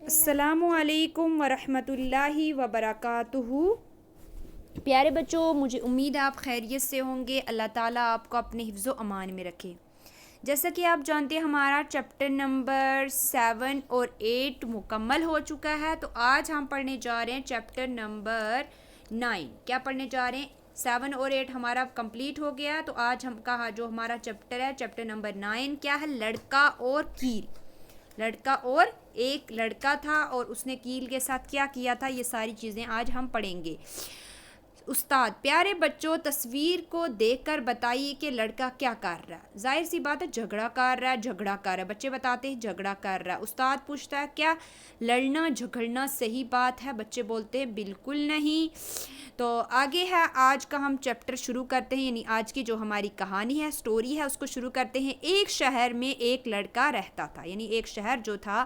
السلام علیکم ورحمۃ اللہ وبرکاتہ۔ پیارے بچوں، مجھے امید ہے آپ خیریت سے ہوں گے۔ اللہ تعالیٰ آپ کو اپنے حفظ و امان میں رکھے۔ جیسا کہ آپ جانتے ہیں ہمارا چیپٹر نمبر 7 اور 8 مکمل ہو چکا ہے، تو آج ہم پڑھنے جا رہے ہیں چیپٹر نمبر 9۔ کیا پڑھنے جا رہے ہیں؟ 7 اور 8 ہمارا کمپلیٹ ہو گیا، تو آج ہم کا جو ہمارا چیپٹر ہے چیپٹر نمبر 9 کیا ہے؟ لڑکا اور کیل۔ لڑکا اور ایک لڑکا تھا اور اس نے کیل کے ساتھ کیا کیا تھا، یہ ساری چیزیں آج ہم پڑھیں گے۔ استاد: پیارے بچوں، تصویر کو دیکھ کر بتائیے کہ لڑکا کیا کر رہا ہے۔ ظاہر سی بات ہے جھگڑا کر رہا ہے، جھگڑا کر رہا ہے۔ بچے بتاتے ہیں جھگڑا کر رہا ہے۔ استاد پوچھتا ہے کیا لڑنا جھگڑنا صحیح بات ہے؟ بچے بولتے ہیں بالکل نہیں۔ تو آگے ہے آج کا ہم چیپٹر شروع کرتے ہیں، یعنی آج کی جو ہماری کہانی ہے، سٹوری ہے، اس کو شروع کرتے ہیں۔ ایک شہر میں ایک لڑکا رہتا تھا، یعنی ایک شہر جو تھا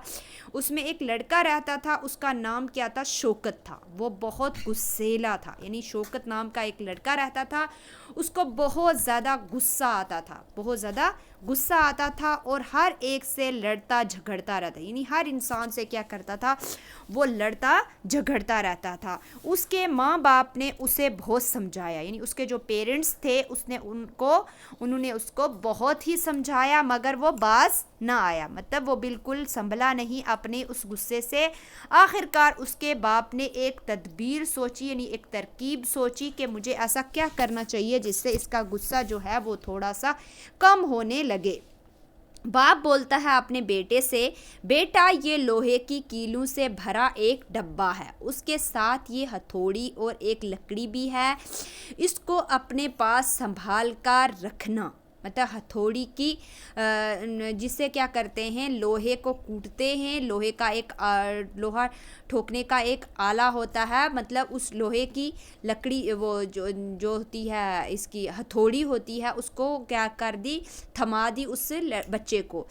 اس میں ایک لڑکا رہتا تھا، اس کا نام کیا تھا؟ شوکت تھا۔ وہ بہت غصیلا تھا، یعنی شوکت نام کا ایک لڑکا رہتا تھا، اس کو بہت زیادہ غصہ آتا تھا، بہت زیادہ غصہ آتا تھا اور ہر ایک سے لڑتا جھگڑتا رہتا، یعنی ہر انسان سے کیا کرتا تھا؟ وہ لڑتا جھگڑتا رہتا تھا۔ اس کے ماں باپ نے اسے بہت سمجھایا، یعنی اس کے جو پیرنٹس تھے انہوں نے اس کو بہت ہی سمجھایا، مگر وہ باز نہ آیا، مطلب وہ بالکل سنبھلا نہیں اپنے اس غصے سے۔ آخر کار اس کے باپ نے ایک تدبیر سوچی، یعنی ایک ترکیب سوچی کہ مجھے ایسا کیا کرنا چاہیے جس سے اس کا غصہ جو ہے وہ تھوڑا سا کم ہونے لگے۔ باپ بولتا ہے اپنے بیٹے سے، بیٹا یہ لوہے کی کیلوں سے بھرا ایک ڈبہ ہے، اس کے ساتھ یہ ہتھوڑی اور ایک لکڑی بھی ہے، اس کو اپنے پاس سنبھال کر رکھنا۔ مطلب ہتھوڑی کی جسے کیا کرتے ہیں؟ لوہے کو کوٹتے ہیں، لوہا ٹھوکنے کا ایک آلہ ہوتا ہے، مطلب اس لوہے کی لکڑی وہ جو ہوتی ہے، اس کی ہتھوڑی ہوتی ہے، اس کو کیا کر دی؟ تھما دی اس بچے کو۔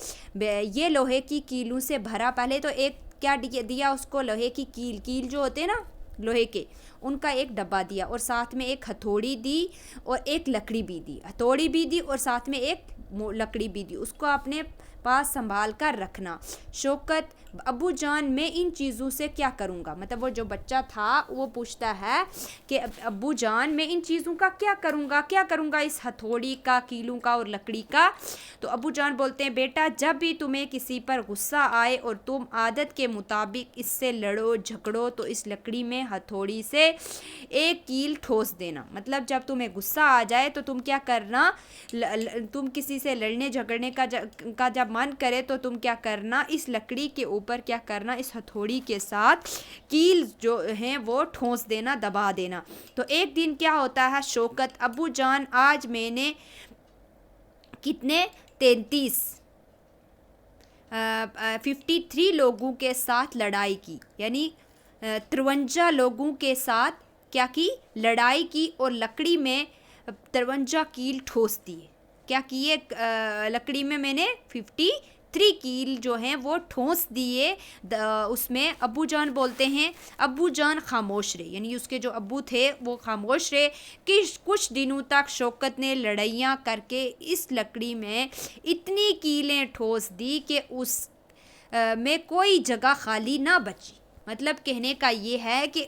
یہ لوہے کی کیلوں سے بھرا، پہلے تو ایک کیا دیا اس کو؟ لوہے کی کیل جو ہوتے ہیں نا لوہے کے، ان کا ایک ڈبہ دیا اور ساتھ میں ایک ہتھوڑی دی اور ایک لکڑی بھی دی، ہتھوڑی بھی دی اور ساتھ میں ایک لکڑی بھی دی، اس کو اپنے پاس سنبھال کر رکھنا۔ شوکت: ابو جان میں ان چیزوں سے کیا کروں گا؟ مطلب وہ جو بچہ تھا وہ پوچھتا ہے کہ ابو جان میں ان چیزوں کا کیا کروں گا اس ہتھوڑی کا، کیلوں کا اور لکڑی کا؟ تو ابو جان بولتے ہیں بیٹا جب بھی تمہیں کسی پر غصہ آئے اور تم عادت کے مطابق اس سے لڑو جھگڑو تو اس لکڑی میں ہتھوڑی سے ایک کیل ٹھوس دینا۔ مطلب جب تمہیں غصہ آ جائے تو تم کیا کرنا؟ تم کسی سے لڑنے جھگڑنے کا جب من کرے تو تم کیا کرنا؟ اس لکڑی کے اوپر کیا کرنا؟ اس ہتھوڑی کے ساتھ کیل جو ہیں وہ ٹھوس دینا، دبا دینا۔ تو ایک دن کیا ہوتا ہے؟ شوکت: ابو جان آج میں نے کتنے 53 لوگوں کے ساتھ لڑائی کی، یعنی 53 لوگوں کے ساتھ کیا کی؟ لڑائی کی اور لکڑی میں 53 کیل ٹھوس دیے۔ کیا کیے؟ لکڑی میں نے 53 کیل جو ہیں وہ ٹھوس دیے اس میں۔ ابو جان بولتے ہیں ابو جان خاموش رہے، یعنی اس کے جو ابو تھے وہ خاموش رہے کہ کچھ دنوں تک شوکت نے لڑائیاں کر کے اس لکڑی میں اتنی کیلیں ٹھوس دی کہ اس میں کوئی جگہ خالی نہ بچی۔ مطلب کہنے کا یہ ہے کہ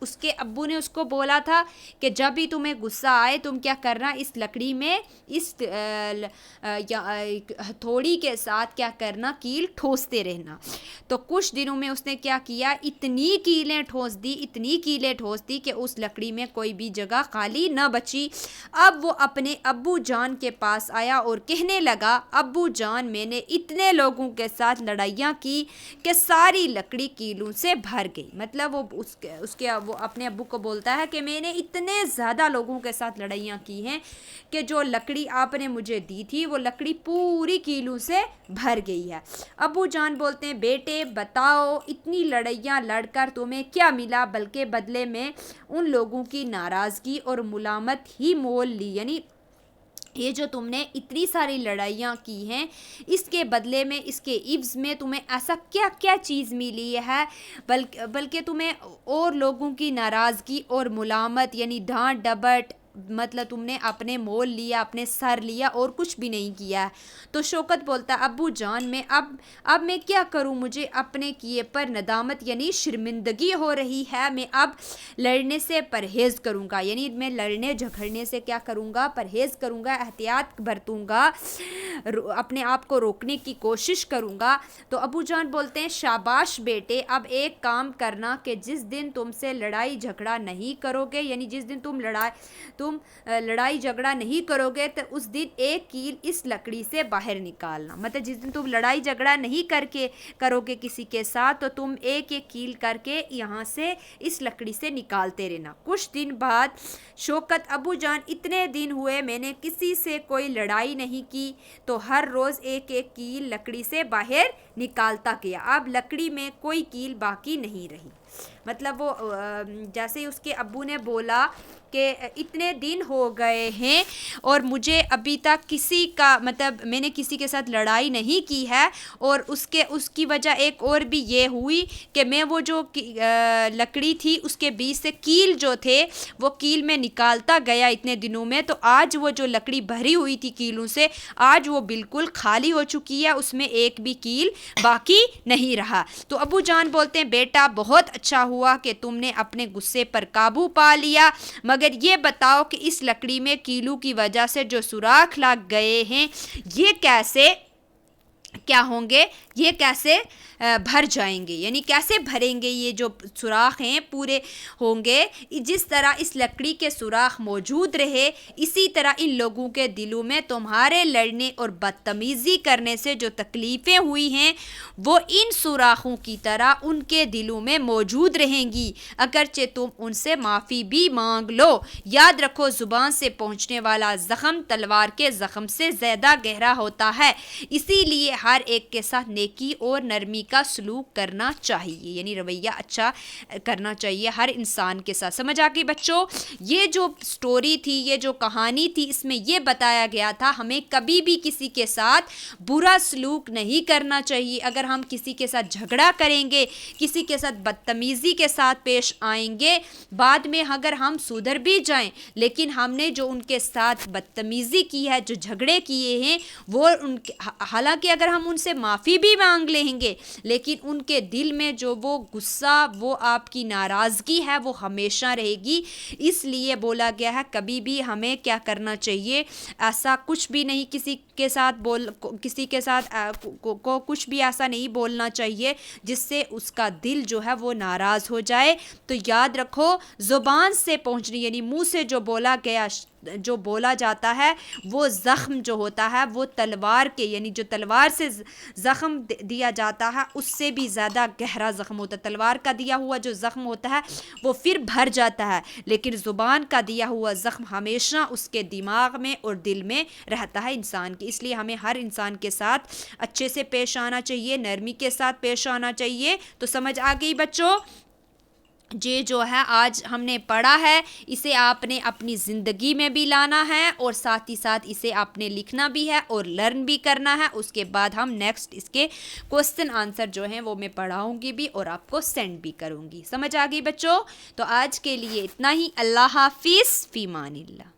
اس کے ابو نے اس کو بولا تھا کہ جب بھی تمہیں غصہ آئے تم کیا کرنا؟ اس لکڑی میں اس ہتھوڑی کے ساتھ کیا کرنا؟ کیل ٹھوستے رہنا۔ تو کچھ دنوں میں اس نے کیا کیا؟ اتنی کیلیں ٹھوس دی کہ اس لکڑی میں کوئی بھی جگہ خالی نہ بچی۔ اب وہ اپنے ابو جان کے پاس آیا اور کہنے لگا ابو جان میں نے اتنے لوگوں کے ساتھ لڑائیاں کی کہ ساری لکڑی کیلوں سے بھر گئی۔ مطلب وہ اپنے ابو کو بولتا ہے کہ میں نے اتنے زیادہ لوگوں کے ساتھ لڑائیاں کی ہیں کہ جو لکڑی آپ نے مجھے دی تھی وہ لکڑی پوری کیلوں سے بھر گئی ہے۔ ابو جان بولتے ہیں بیٹے بتاؤ اتنی لڑائیاں لڑ کر تمہیں کیا ملا؟ بلکہ بدلے میں ان لوگوں کی ناراضگی اور ملامت ہی مول لی، یعنی یہ جو تم نے اتنی ساری لڑائیاں کی ہیں اس کے بدلے میں، اس کے عوض میں تمہیں ایسا کیا چیز ملی ہے؟ بلکہ تمہیں اور لوگوں کی ناراضگی اور ملامت یعنی ڈانٹ ڈپٹ مطلب تم نے اپنے مول لیا، اپنے سر لیا اور کچھ بھی نہیں کیا ہے۔ تو شوکت بولتا ہے ابو جان میں اب میں کیا کروں، مجھے اپنے کیے پر ندامت یعنی شرمندگی ہو رہی ہے، میں اب لڑنے سے پرہیز کروں گا، یعنی میں لڑنے جھگڑنے سے کیا کروں گا، پرہیز کروں گا، احتیاط برتوں گا، اپنے آپ کو روکنے کی کوشش کروں گا۔ تو ابو جان بولتے ہیں شاباش بیٹے، اب ایک کام کرنا کہ جس دن تم سے لڑائی جھگڑا نہیں کرو گے، یعنی جس دن تم لڑائی جھگڑا نہیں کرو گے تو اس دن ایک کیل اس لکڑی سے باہر نکالنا، مطلب جس دن تم لڑائی جھگڑا نہیں کرو گے کسی کے ساتھ تو تم ایک ایک کیل کر کے یہاں سے اس لکڑی سے نکالتے رہنا۔ کچھ دن بعد شوکت ابو جان اتنے دن ہوئے میں نے کسی سے کوئی لڑائی نہیں کی، تو ہر روز ایک ایک کیل لکڑی سے باہر نکالتا گیا، اب لکڑی میں کوئی کیل باقی نہیں رہی۔ مطلب وہ جیسے اس کے ابو نے بولا کہ اتنے دن ہو گئے ہیں اور مجھے ابھی تک کسی کا مطلب میں نے کسی کے ساتھ لڑائی نہیں کی ہے، اور اس کی وجہ ایک اور بھی یہ ہوئی کہ میں وہ جو لکڑی تھی اس کے بیچ سے کیل جو تھے وہ کیل میں نکالتا گیا اتنے دنوں میں، تو آج وہ جو لکڑی بھری ہوئی تھی کیلوں سے آج وہ بالکل خالی ہو چکی ہے، اس میں ایک بھی کیل باقی نہیں رہا۔ تو ابو جان بولتے ہیں بیٹا بہت اچھا ہوا کہ تم نے اپنے غصے پر قابو پا لیا، مگر یہ بتاؤ کہ اس لکڑی میں کیلوں کی وجہ سے جو سوراخ لگ گئے ہیں یہ کیسے کیا ہوں گے، یہ کیسے بھر جائیں گے، یعنی کیسے بھریں گے، یہ جو سوراخ ہیں پورے ہوں گے۔ جس طرح اس لکڑی کے سوراخ موجود رہے اسی طرح ان لوگوں کے دلوں میں تمہارے لڑنے اور بدتمیزی کرنے سے جو تکلیفیں ہوئی ہیں وہ ان سوراخوں کی طرح ان کے دلوں میں موجود رہیں گی، اگرچہ تم ان سے معافی بھی مانگ لو۔ یاد رکھو زبان سے پہنچنے والا زخم تلوار کے زخم سے زیادہ گہرا ہوتا ہے، اسی لیے ہر ایک کے ساتھ نیکی اور نرمی کا سلوک کرنا چاہیے، یعنی رویہ اچھا کرنا چاہیے ہر انسان کے ساتھ۔ سمجھ آ گئی بچوں؟ یہ جو سٹوری تھی، یہ جو کہانی تھی، اس میں یہ بتایا گیا تھا ہمیں کبھی بھی کسی کے ساتھ برا سلوک نہیں کرنا چاہیے۔ اگر ہم کسی کے ساتھ جھگڑا کریں گے، کسی کے ساتھ بدتمیزی کے ساتھ پیش آئیں گے، بعد میں اگر ہم سدھر بھی جائیں لیکن ہم نے جو ان کے ساتھ بدتمیزی کی ہے، جو جھگڑے کیے ہیں، وہ حالانکہ اگر ہم ان سے معافی بھی مانگ لیں گے لیکن ان کے دل میں جو وہ غصہ، وہ آپ کی ناراضگی ہے وہ ہمیشہ رہے گی۔ اس لیے بولا گیا ہے کبھی بھی ہمیں کیا کرنا چاہیے، ایسا کچھ بھی نہیں کسی کے ساتھ کو کچھ بھی ایسا نہیں بولنا چاہیے جس سے اس کا دل جو ہے وہ ناراض ہو جائے۔ تو یاد رکھو زبان سے پہنچنی یعنی منہ سے جو بولا جاتا ہے وہ زخم جو ہوتا ہے وہ تلوار کے یعنی جو تلوار سے زخم دیا جاتا ہے اس سے بھی زیادہ گہرا زخم ہوتا ہے۔ تلوار کا دیا ہوا جو زخم ہوتا ہے وہ پھر بھر جاتا ہے، لیکن زبان کا دیا ہوا زخم ہمیشہ اس کے دماغ میں اور دل میں رہتا ہے انسان کے۔ اس لیے ہمیں ہر انسان کے ساتھ اچھے سے پیش آنا چاہیے، نرمی کے ساتھ پیش آنا چاہیے۔ تو سمجھ آ گئی بچوں؟ یہ جو ہے آج ہم نے پڑھا ہے اسے آپ نے اپنی زندگی میں بھی لانا ہے اور ساتھ ہی ساتھ اسے آپ نے لکھنا بھی ہے اور لرن بھی کرنا ہے۔ اس کے بعد ہم نیکسٹ اس کے کوسچن آنسر جو ہیں وہ میں پڑھاؤں گی بھی اور آپ کو سینڈ بھی کروں گی۔ سمجھ آ گئی بچوں؟ تو آج کے لیے اتنا ہی، اللہ حافظ، فی امان اللہ۔